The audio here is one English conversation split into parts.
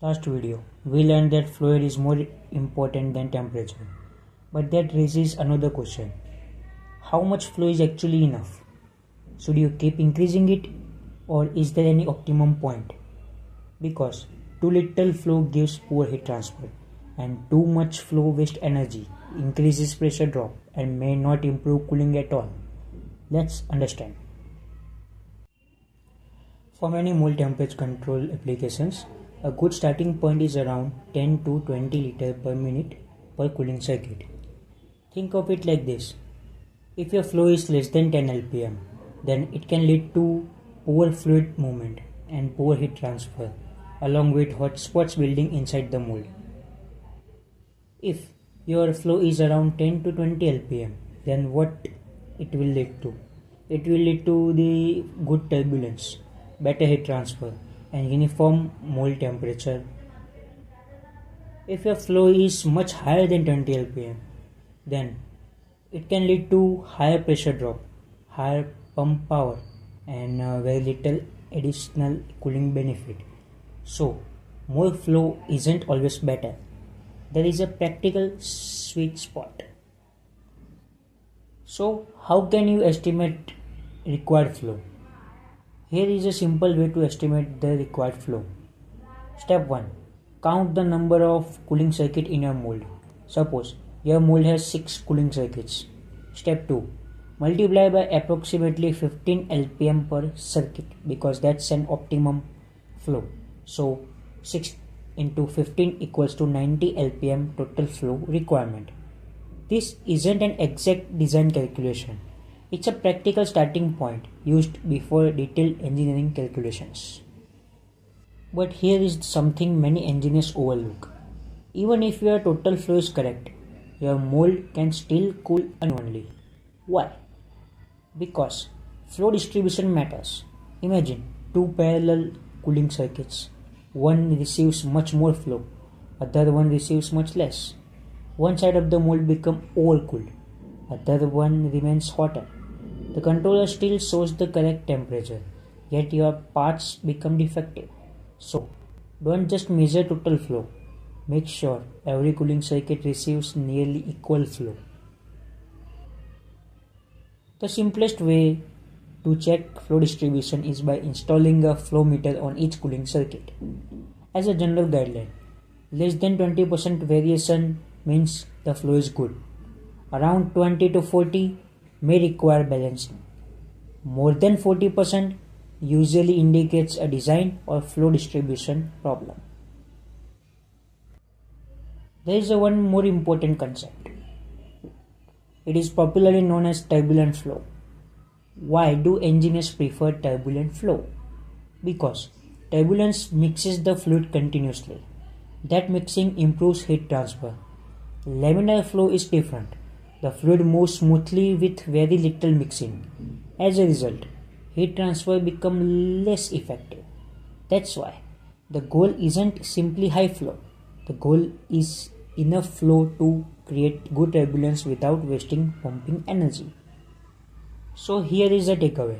Last video, we learned that flow is more important than temperature. But that raises another question. How much flow is actually enough? Should you keep increasing it, or is there any optimum point? Because too little flow gives poor heat transfer, and too much flow wastes energy, increases pressure drop, and may not improve cooling at all. Let's understand. For many mold temperature control applications, a good starting point is around 10 to 20 liters per minute per cooling circuit. Think of it like this. If your flow is less than 10 lpm, then it can lead to poor fluid movement and poor heat transfer, along with hot spots building inside the mold. If your flow is around 10 to 20 lpm, then what it will lead to? It will lead to the good turbulence, better heat transfer, and uniform mold temperature. If your flow is much higher than 20 lpm, then it can lead to higher pressure drop, higher pump power, and very little additional cooling benefit. So, more flow isn't always better. There is a practical sweet spot. So, how can you estimate required flow? Here is a simple way to estimate the required flow. Step 1. Count the number of cooling circuits in your mold. Suppose your mold has 6 cooling circuits. Step 2. Multiply by approximately 15 lpm per circuit because that's an optimum flow. So 6 into 15 equals to 90 lpm total flow requirement. This isn't an exact design calculation. It's a practical starting point used before detailed engineering calculations. But here is something many engineers overlook. Even if your total flow is correct, your mold can still cool unevenly. Why? Because flow distribution matters. Imagine two parallel cooling circuits. One receives much more flow, other one receives much less. One side of the mold becomes overcooled, other one remains hotter. The controller still shows the correct temperature, yet your parts become defective. So, don't just measure total flow. Make sure every cooling circuit receives nearly equal flow. The simplest way to check flow distribution is by installing a flow meter on each cooling circuit. As a general guideline, less than 20% variation means the flow is good. Around 20 to 40 may require balancing. More than 40% usually indicates a design or flow distribution problem. There is one more important concept. It is popularly known as turbulent flow. Why do engineers prefer turbulent flow? Because turbulence mixes the fluid continuously. That mixing improves heat transfer. Laminar flow is different. The fluid moves smoothly with very little mixing. As a result, heat transfer becomes less effective. That's why the goal isn't simply high flow. The goal is enough flow to create good turbulence without wasting pumping energy. So here is the takeaway.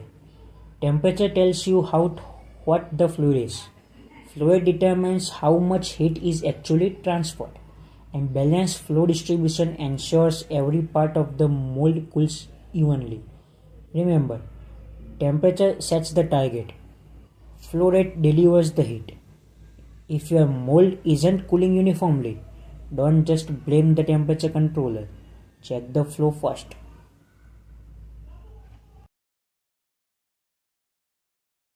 Temperature tells you what the fluid is. Fluid determines how much heat is actually transferred. And balanced flow distribution ensures every part of the mold cools evenly. Remember, temperature sets the target. Flow rate delivers the heat. If your mold isn't cooling uniformly, don't just blame the temperature controller. Check the flow first.